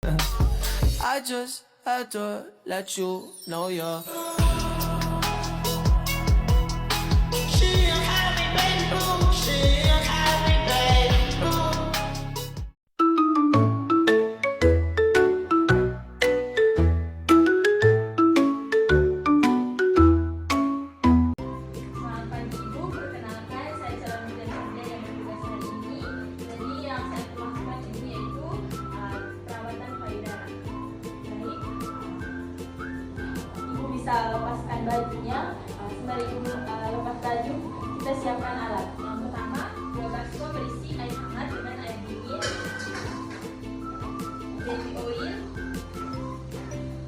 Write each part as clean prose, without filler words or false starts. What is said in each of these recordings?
I just had to let you know you're. She a happy baby boo. She a happy baby boo. Selamat pagi Ibu, perkenalkan saya calon muda yang bertugas hari ini. Jadi yang saya lakukan Ibu yaitu perawatan payudara. Baik, Ibu bisa lepaskan bajunya. Sembari Ibu lepas baju, kita siapkan alat. Yang pertama, 2 baskom berisi air hangat dengan air dingin, baby oil,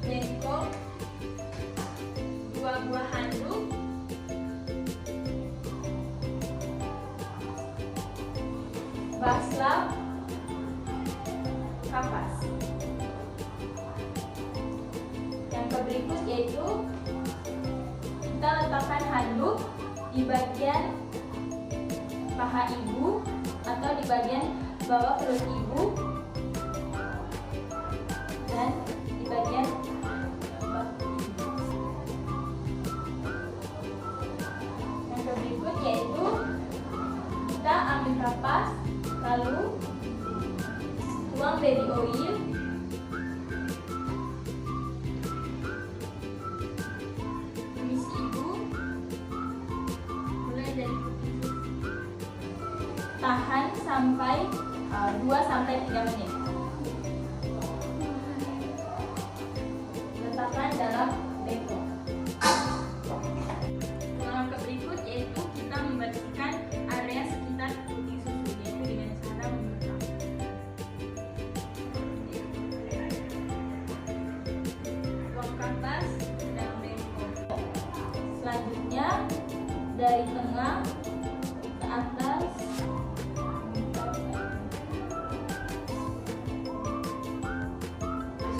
bengkok, 2 buah handuk, baslap, kapas. Yang berikut yaitu kita letakkan handuk di bagian paha ibu atau di bagian bawah perut ibu dan di bagian bahu ibu. Yang berikut yaitu kita ambil kapas, lalu tuang baby oil, tumis ibu, mulai dari putih, tahan sampai 2-3 menit. Letakkan dalam bengkok. Langkah berikut yaitu kita membersihkan area sekitar putih susu, yaitu dengan cara menyemprot. Tuang kapas dalam bengkok. Selanjutnya dari tengah ke atas.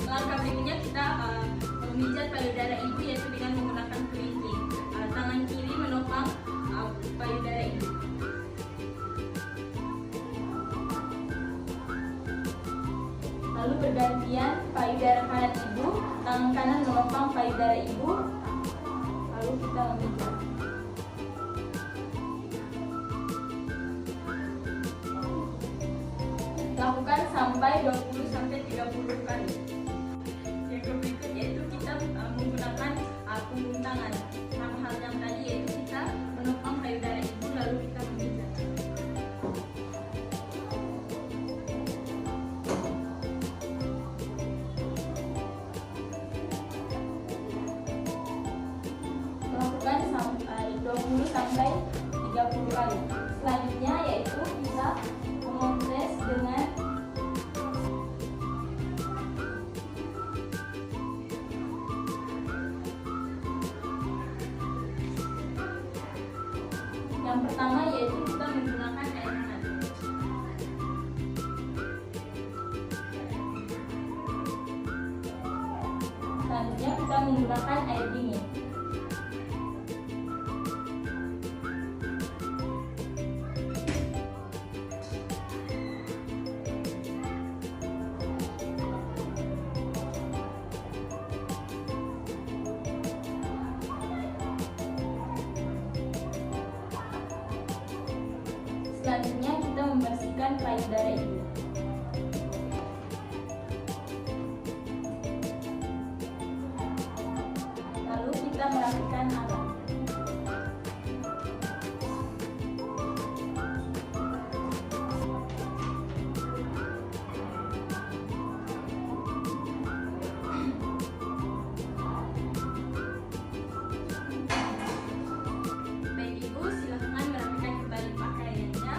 Langkah berikutnya kita memijat payudara ibu yaitu dengan menggunakan kelingking. Tangan kiri menopang payudara ibu. Lalu bergantian payudara kanan ibu, tangan kanan menopang payudara ibu. Lalu kita memijat. Lakukan sampai 20-30 kali. Yang berikut yaitu kita menggunakan punggung tangan. Sama hal yang tadi yaitu kita menopang payudara ibu lalu kita memijat. Lakukan sampai 20-30 kali. Selanjutnya yaitu kita mengompres dengan yang pertama yaitu kita menggunakan air hangat. Selanjutnya kita menggunakan air dingin. Selanjutnya kita membersihkan payudara ibu. Lalu kita merapikan alat. Baik ibu, silakan merapikan kembali pakaiannya.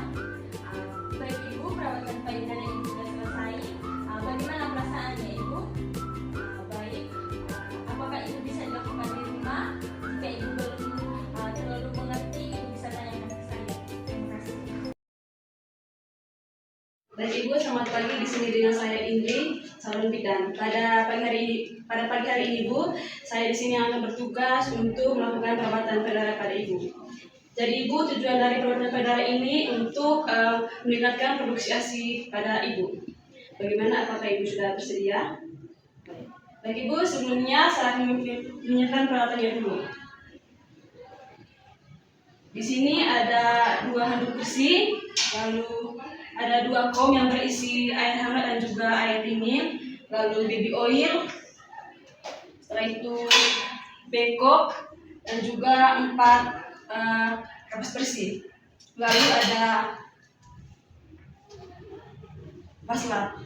Baik ibu, perawatan payudara ibu sudah selesai. Bagaimana perasaannya ibu? Baik. Apakah itu bisa dilakukan di rumah? Jika ibu belum terlalu mengerti, ibu bisa tanyakan ke saya. Terima kasih. Baik Ibu, selamat pagi. Di sini dengan saya Indri, calon bidan. Pada pagi hari ini Ibu, saya di sini akan bertugas untuk melakukan perawatan payudara pada Ibu. Jadi Ibu, tujuan dari perawatan payudara ini untuk meningkatkan produksi ASI pada Ibu. Bagaimana? Apakah Ibu sudah bersedia? Baik Ibu, sebelumnya saya akan menyiapkan peralatannya dulu. Di sini ada 2 handuk besi, lalu ada 2 kom yang berisi air hangat dan juga air dingin, lalu baby oil, setelah itu bengkok, dan juga 4 kapas bersih. Lalu ada paslap.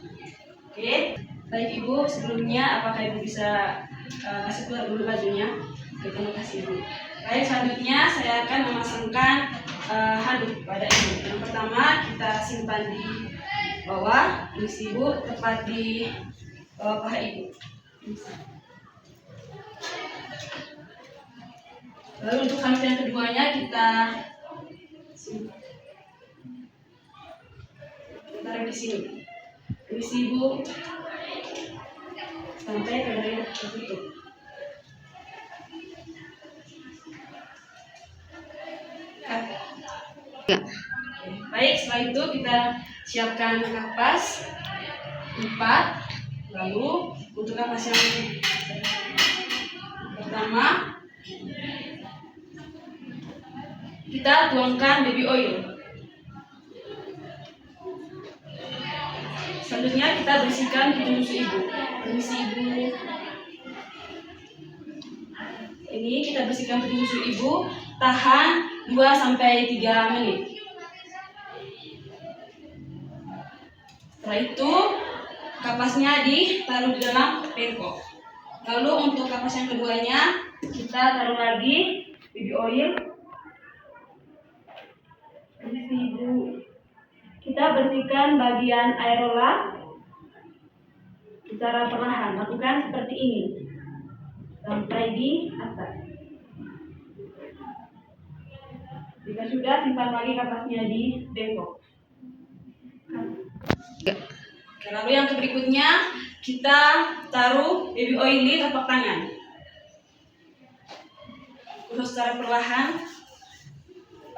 Oke, baik Ibu, sebelumnya apakah Ibu bisa kasih keluar dulu bajunya? Oke, terima kasih Ibu. Baik, selanjutnya saya akan memasangkan handuk pada Ibu. Yang pertama kita simpan di bawah, isi Ibu, tepat di bawah paha Ibu. Lalu untuk handuk yang keduanya kita taruh di sini. Isi Ibu sampai pedalnya tertutup. Baik, setelah itu kita siapkan kapas 4. Lalu untuk kapas yang pertama kita tuangkan baby oil. Selanjutnya kita bersihkan pintu susu Ibu. Permisi Ibu. Ini kita bersihkan pintu susu Ibu, tahan 2-3 menit. Setelah itu kapasnya ditaruh di dalam bengkok. Lalu untuk kapas yang keduanya kita taruh lagi baby oil. Permisi Ibu. Kita bersihkan bagian aerola secara perlahan. Lakukan seperti ini sampai di atas. Jika sudah, simpan lagi kapasnya di bengkok. Oke, lalu yang berikutnya kita taruh baby oil di telapak tangan. Terus secara perlahan.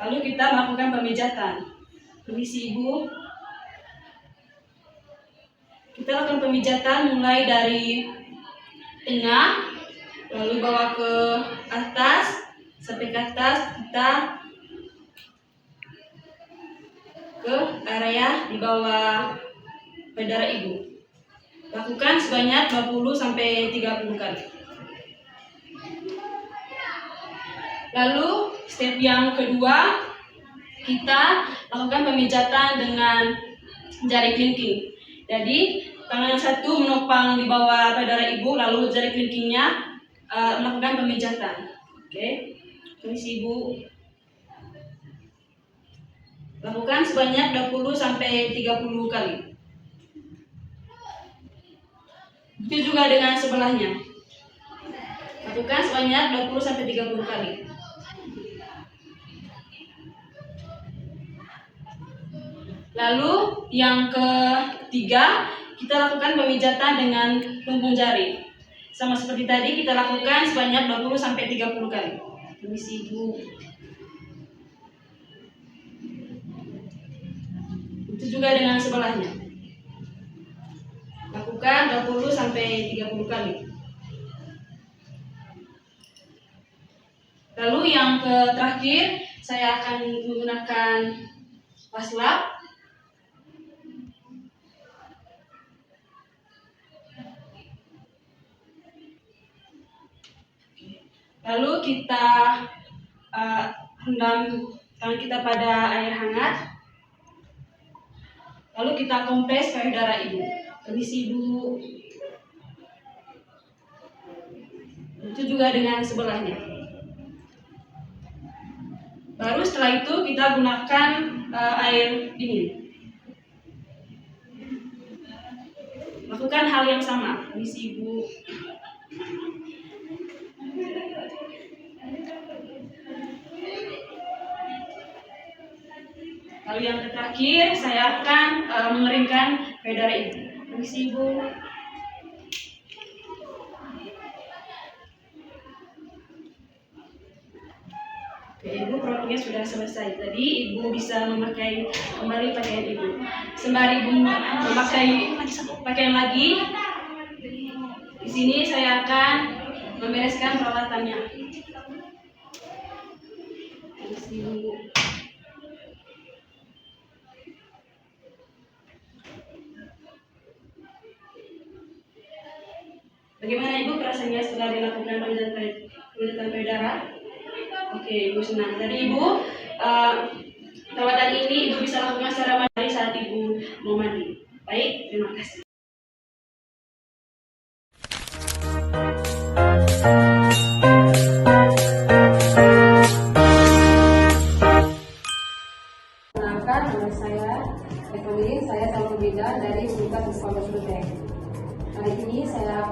Lalu kita melakukan pemijatan. Permisi Ibu. Kita lakukan pemijatan mulai dari tengah, lalu bawa ke atas, sampai ke atas kita ke area di bawah payudara Ibu. Lakukan sebanyak 20-30 kali. Lalu step yang kedua, kita lakukan pemijatan dengan jari kelingking. Jadi tangan yang satu menopang di bawah payudara Ibu, lalu jari kelingkingnya melakukan pemijatan. Oke, permisi Ibu. Lakukan sebanyak 20-30 kali. Itu juga dengan sebelahnya. Lakukan sebanyak 20-30 kali. Lalu yang ketiga, kita lakukan pemijatan dengan punggung jari. Sama seperti tadi, kita lakukan sebanyak 20-30 kali. Permisi Ibu. Itu juga dengan sebelahnya. Lakukan 20-30 kali. Lalu yang terakhir, saya akan menggunakan paslap. Lalu kita rendam tangan kita pada air hangat. Lalu kita kompres payudara Ibu. Permisi Ibu. Itu juga dengan sebelahnya. Baru setelah itu kita gunakan air dingin. Lakukan hal yang sama. Permisi Ibu. Lalu yang terakhir, saya akan mengeringkan payudara Ibu. Permisi Ibu. Oke, Ibu waktunya sudah selesai. Jadi ibu bisa memakai kembali pakaian ibu. Sembari ibu memakai pakaian lagi, di sini saya akan membereskan peralatannya. Di sini. Bagaimana ibu perasaannya setelah dilakukan pemijatan payudara? Oke, ibu senang. Jadi ibu perawatan ini ibu bisa lakukan secara mandiri saat ibu mau mandi. Baik, terima kasih. Perkenalkan, nama saya Evelyn, saya calon bidan dari Universitas Muhammad Sultan. Hari ini saya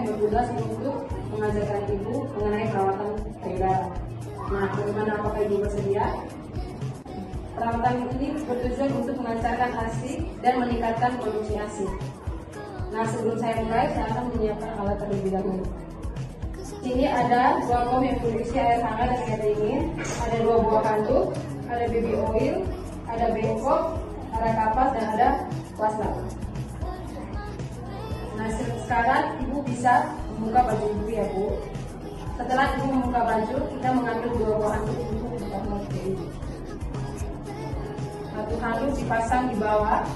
bertugas untuk mengajarkan ibu mengenai perawatan payudara. Nah, bagaimana, apakah ibu bersedia? Perawatan ini bertujuan untuk melancarkan ASI dan meningkatkan produksi ASI. Nah, sebelum saya mulai, saya akan menyiapkan alat terlebih dahulu. Sini ada 2 kom yang berisi air hangat dan air dingin, ada 2 buah handuk, ada baby oil, ada bengkok, ada kapas, dan ada wastafel. Nah, sekarang ibu bisa membuka baju ibu ya bu. Setelah ibu membuka baju, kita mengambil 2 buah handuk untuk membuka baju ibu. Satu handuk dipasang di bawah.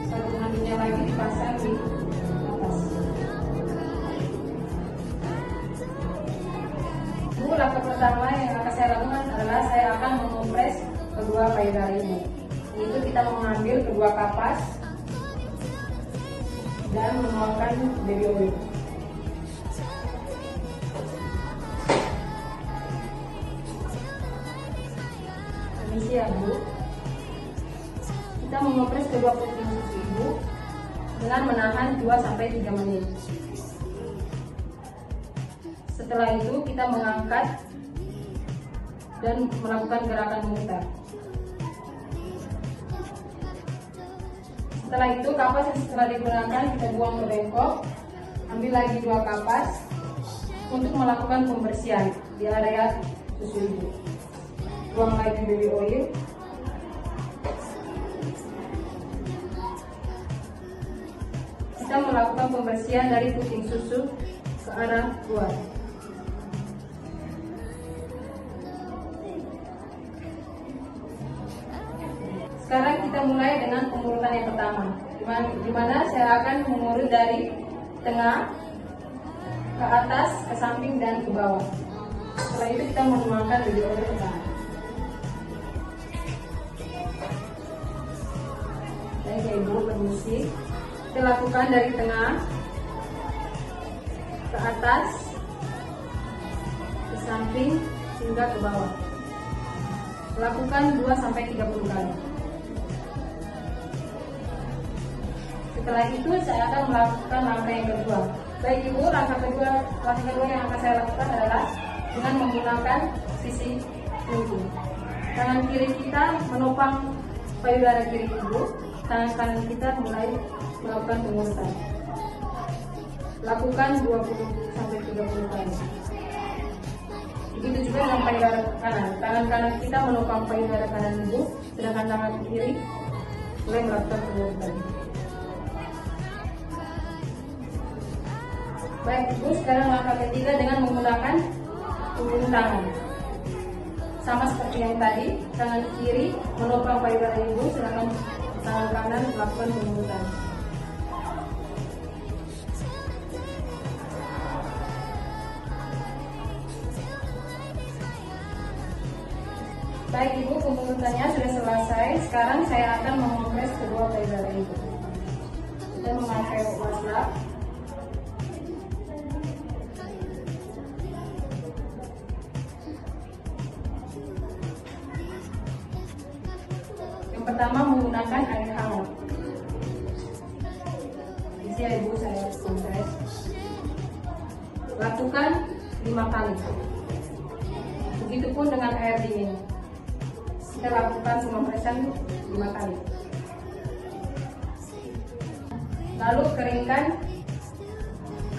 Satu handuknya lagi dipasang di atas. Bu, langkah pertama yang akan saya lakukan adalah saya akan mengompres kedua payudara ibu. Itu kita mengambil kedua kapas dan menuangkan baby oil. Permisi ya bu. Kita mengompres kedua puting susu ibu dengan menahan 2-3 menit. Setelah itu kita mengangkat dan melakukan gerakan memutar. Setelah itu kapas yang setelah digunakan kita buang ke bengkok. Ambil lagi 2 kapas untuk melakukan pembersihan di area susu ibu. Buang lagi baby oil. Kita melakukan pembersihan dari puting susu ke arah luar. Sekarang kita mulai dengan pengurutan yang pertama, di mana saya akan mengurut dari tengah ke atas, ke samping, dan ke bawah. Setelah itu kita menuangkan baby oil ke tengah. Baik ya ibu, permisi. Kita lakukan dari tengah ke atas, ke samping, hingga ke bawah. Lakukan 2-30 kali. Setelah itu saya akan melakukan langkah yang kedua. Baik ibu, langkah kedua yang akan saya lakukan adalah dengan menggunakan sisi pintu. Tangan kiri kita menopang payudara kiri ibu, tangan kanan kita mulai melakukan pengurutan. Lakukan 20-30 kali. Begitu juga dengan payudara kanan. Tangan kanan kita menopang payudara kanan ibu, sedangkan tangan kiri mulai melakukan pengurutan. Baik ibu, sekarang langkah ketiga dengan menggunakan punggung tangan. Sama seperti yang tadi, tangan kiri menopang payudara ibu, sedangkan tangan kanan melakukan pengurutan. Baik ibu, pengurutannya sudah selesai. Sekarang saya akan mengompres kedua payudara ibu. Kita memakai wastafel. Yang pertama menggunakan air hangat. Isi ya ibu, saya kompres. Lakukan 5 kali. Begitupun dengan air dingin. Kita lakukan pemompresan 5 kali. Lalu keringkan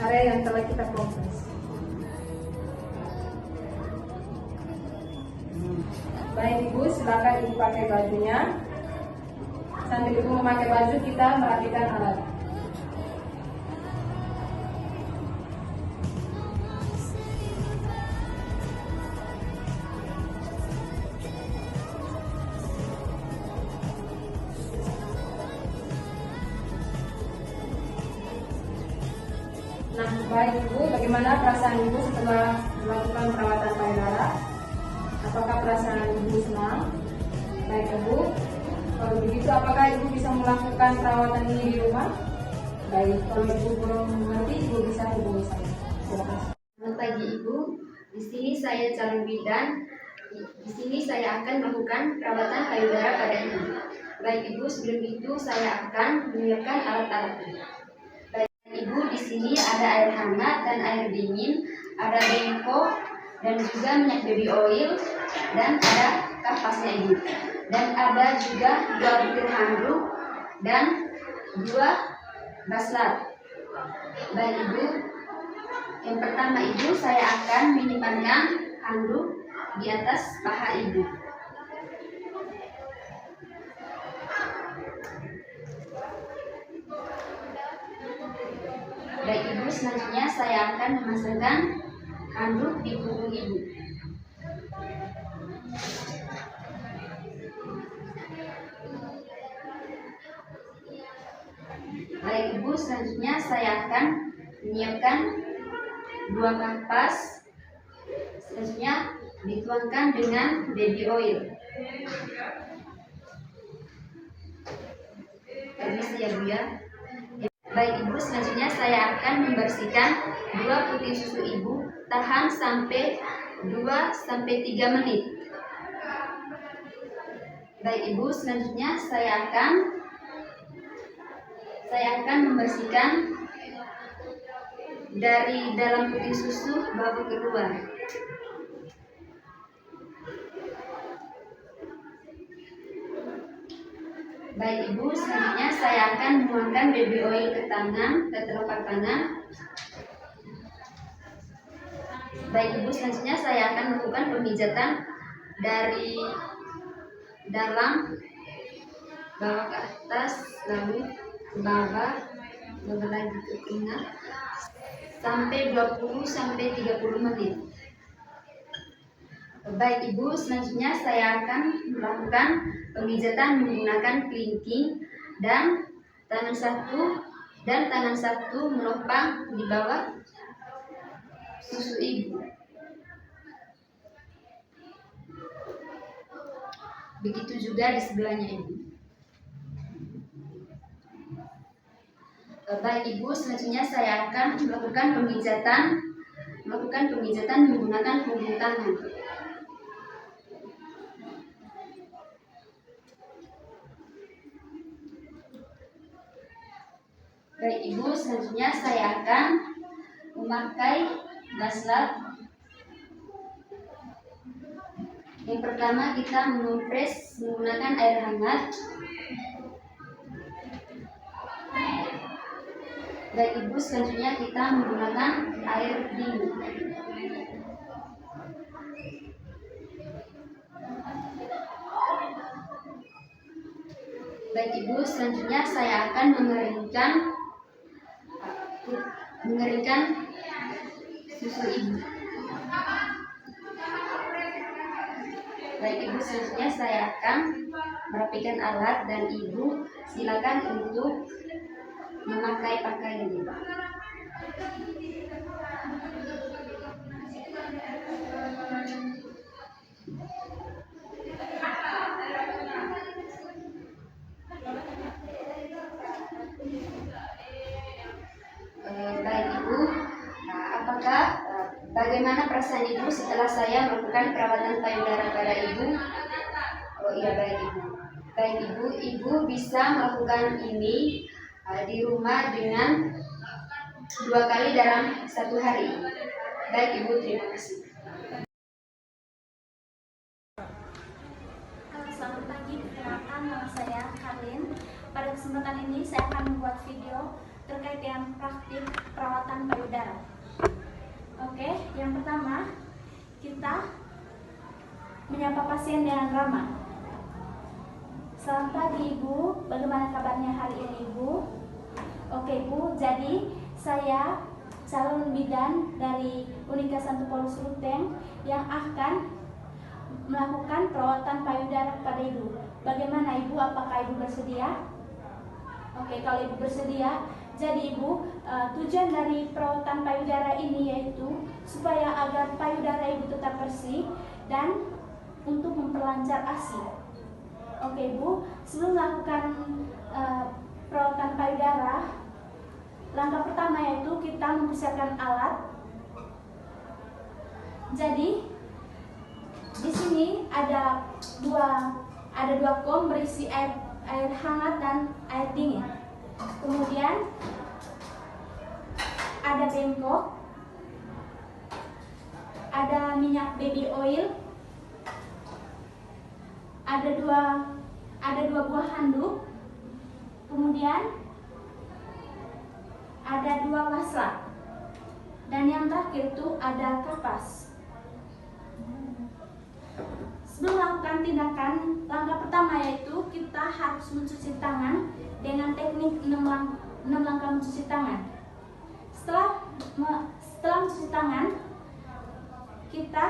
area yang telah kita kompres. Baik Ibu, silakan Ibu pakai bajunya. Sambil Ibu memakai baju, kita merapikan alat. Nah, baik Ibu, bagaimana perasaan Ibu setelah melakukan perawatan payudara? Apakah perasaan Ibu senang? Baik Ibu, kalau begitu apakah Ibu bisa melakukan perawatan ini di rumah? Baik, kalau Ibu belum mengerti, Ibu bisa hubungi saya. Terima kasih. Selamat pagi Ibu, di sini saya calon bidan. Di sini saya akan melakukan perawatan payudara pada Ibu. Baik Ibu, sebelum itu saya akan menyiapkan alat-alatnya. Baik Ibu, di sini ada air hangat dan air dingin, ada bengkok dan juga minyak baby oil, dan ada kapasnya Ibu. Dan ada juga 2 butir handuk dan 2 baslat. Baik Ibu, yang pertama Ibu, saya akan menyimpankan handuk di atas paha Ibu. Baik Ibu, selanjutnya saya akan memasangkan handuk di punggung Ibu. Baik Ibu, selanjutnya saya akan menyiapkan 2 kapas. Selanjutnya dituangkan dengan baby oil. Permisi ya Bu ya. Baik Ibu, selanjutnya saya akan membersihkan 2 putih susu Ibu. Tahan sampai 2-3 menit. Baik Ibu, selanjutnya saya akan membersihkan dari dalam putih susu babak keluar. Baik Ibu, selanjutnya saya akan menuangkan baby oil ke telapak tangan. Baik Ibu, selanjutnya saya akan melakukan pemijatan dari dalam bawah ke atas, lalu ke bawah lagi ke tengah sampai 20-30 menit. Baik Ibu, selanjutnya saya akan melakukan pemijatan menggunakan kelingking dan tangan satu menopang di bawah susu Ibu. Begitu juga di sebelahnya Ibu. Baik Ibu, selanjutnya saya akan melakukan pemijatan menggunakan punggung tangan. Baik Ibu, selanjutnya saya akan memakai baslat. Yang pertama kita mengompres menggunakan air hangat. Baik Ibu, selanjutnya kita menggunakan air dingin. Baik Ibu, selanjutnya saya akan mengeringkan susu Ibu. Baik Ibu, selanjutnya saya akan merapikan alat dan Ibu silakan untuk memakai pakaian Ibu. Baik Ibu, bagaimana perasaan Ibu setelah saya melakukan perawatan payudara pada Ibu? Oh iya, baik Ibu. Baik Ibu, Ibu bisa melakukan ini di rumah dengan 2 kali dalam 1 hari. Baik Ibu, terima kasih. Selamat pagi, perkenalkan nama saya Karlin. Pada kesempatan ini saya akan membuat video terkait dengan praktik perawatan payudara. Oke, yang pertama kita menyapa pasien dengan ramah. Selamat pagi Ibu, bagaimana kabarnya hari ini Ibu? Oke Bu, jadi saya calon bidan dari Unika Santo Paulus Ruteng yang akan melakukan perawatan payudara kepada Ibu. Bagaimana Ibu, apakah Ibu bersedia? Oke, kalau Ibu bersedia, jadi Ibu, tujuan dari perawatan payudara ini yaitu supaya agar payudara Ibu tetap bersih dan untuk memperlancar ASI. Oke Bu, sebelum melakukan perawatan payudara, langkah pertama yaitu kita mempersiapkan alat. Jadi di sini ada dua kom berisi air hangat dan air dingin. Kemudian ada bengkok, ada minyak baby oil, ada dua buah handuk, kemudian ada 2 wasrak, dan yang terakhir itu ada kapas. Sebelum melakukan tindakan, langkah pertama yaitu kita harus mencuci tangan dengan teknik 6 langkah mencuci tangan. Setelah mencuci tangan, kita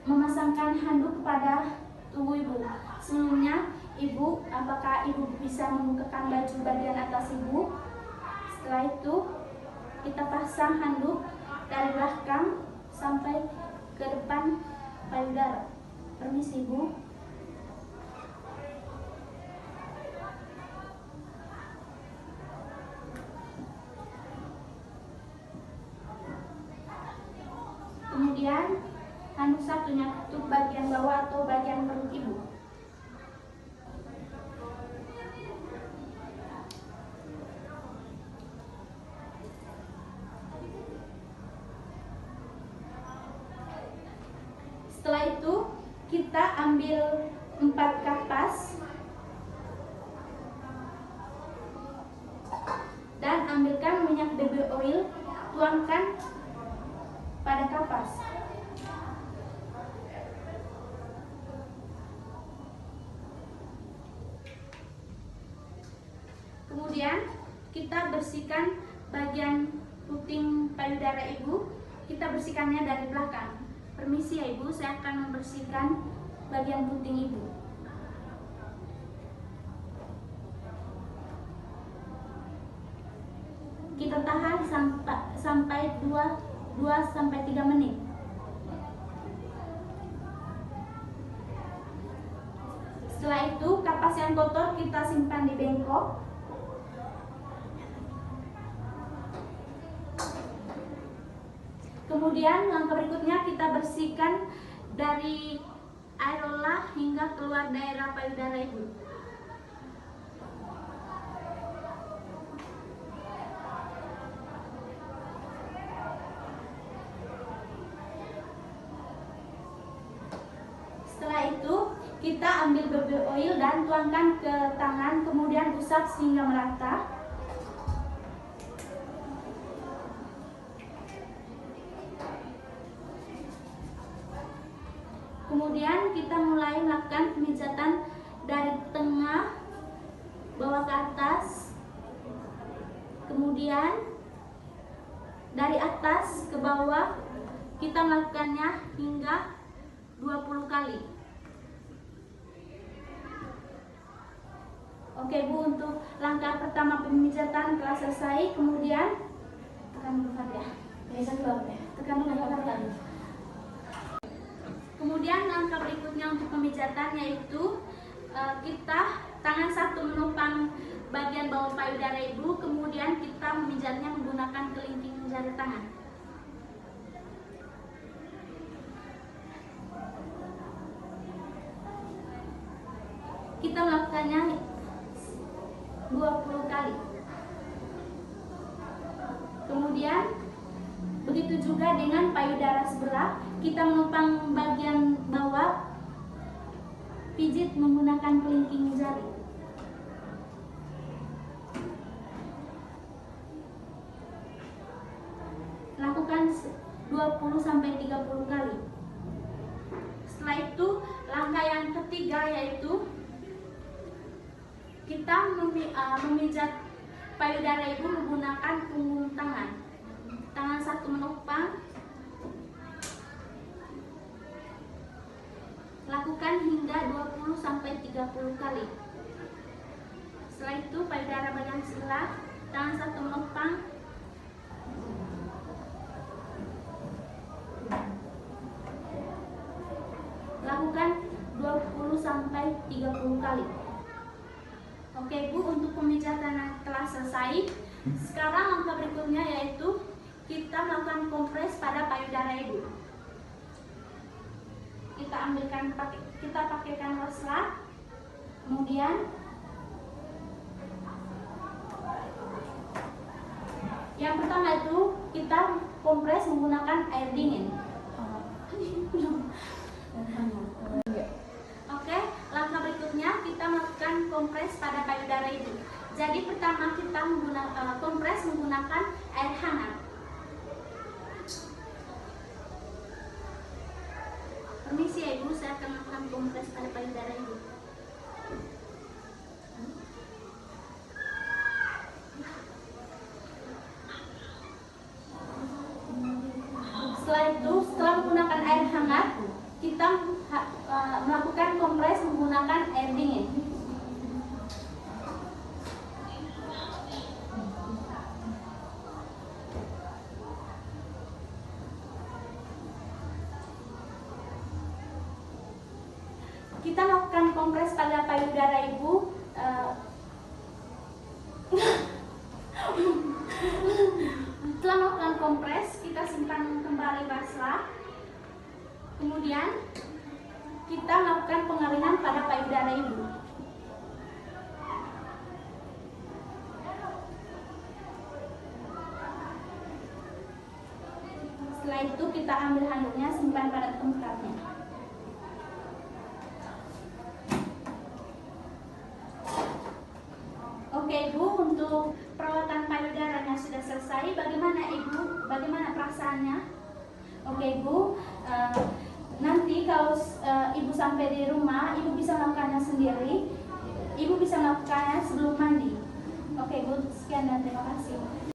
memasangkan handuk pada tubuh Ibu. Sebelumnya Ibu, apakah Ibu bisa membukakan baju bagian atas Ibu? Setelah itu kita pasang handuk dari belakang sampai ke depan payudara. Permisi Ibu. Kemudian handuk satunya tutup bagian bawah atau bagian perut Ibu. Setelah itu kita ambil 4 kapas dan ambilkan minyak baby oil, tuangkan pada kapas. Kemudian kita bersihkan bagian puting payudara Ibu. Kita bersihkannya dari belakang. Permisi ya Ibu, saya akan membersihkan bagian puting Ibu. Kita tahan sampai 2-3 menit. Setelah itu, kapas yang kotor kita simpan di bengkok. Kemudian langkah berikutnya kita bersihkan dari areola hingga keluar daerah payudara Ibu. Setelah itu kita ambil baby oil dan tuangkan ke tangan, kemudian usap sehingga merata. Kemudian kita mulai melakukan pemijatan dari tengah bawah ke atas, kemudian dari atas ke bawah. Kita melakukannya hingga 20 kali. Oke Bu, untuk langkah pertama pemijatan telah selesai. Kemudian tekan dulu ya. Tekan dulu ya. Kemudian langkah berikutnya untuk pemijatan yaitu kita tangan satu menopang bagian bawah payudara Ibu, kemudian kita memijatnya menggunakan kelingking jari tangan. Kita melakukannya 20 kali. Kemudian begitu juga dengan payudara sebelah, kita menopang bagian bawah, pijit menggunakan kelingking jari. 20-30 kali. Setelah itu, langkah yang ketiga yaitu kita memijat payudara ibu menggunakan punggung tangan. Tangan satu menopang. Lakukan hingga 20-30 kali. Setelah itu, payudara bagian sebelah, tangan satu menopang. Lakukan 20-30 kali. Oke Bu, untuk pemijatan telah selesai. Sekarang langkah berikutnya yaitu kita melakukan kompres pada payudara ibu. Kita pakaikan reslah. Kemudian yang pertama itu kita kompres menggunakan air dingin. Oke, langkah berikutnya kita melakukan kompres pada payudara ibu. Jadi pertama kita kompres menggunakan air hangat. Permisi ya ibu, saya akan melakukan kompres pada payudara ibu. Setelah itu, setelah menggunakan air hangat, kita melakukan kompres menggunakan air dingin. Kita lakukan kompres pada payudara ibu. Setelah melakukan kompres, kita simpan kembali basah. Kemudian kita lakukan pengeringan pada payudara ibu. Setelah itu kita ambil handuknya, simpan pada tempatnya. Oke Ibu, untuk perawatan payudaranya sudah selesai. Bagaimana Ibu? Bagaimana perasaannya? Oke Ibu, nanti kalau Ibu sampai di rumah, Ibu bisa melakukannya sendiri. Ibu bisa melakukannya sebelum mandi. Oke Ibu, sekian dan terima kasih.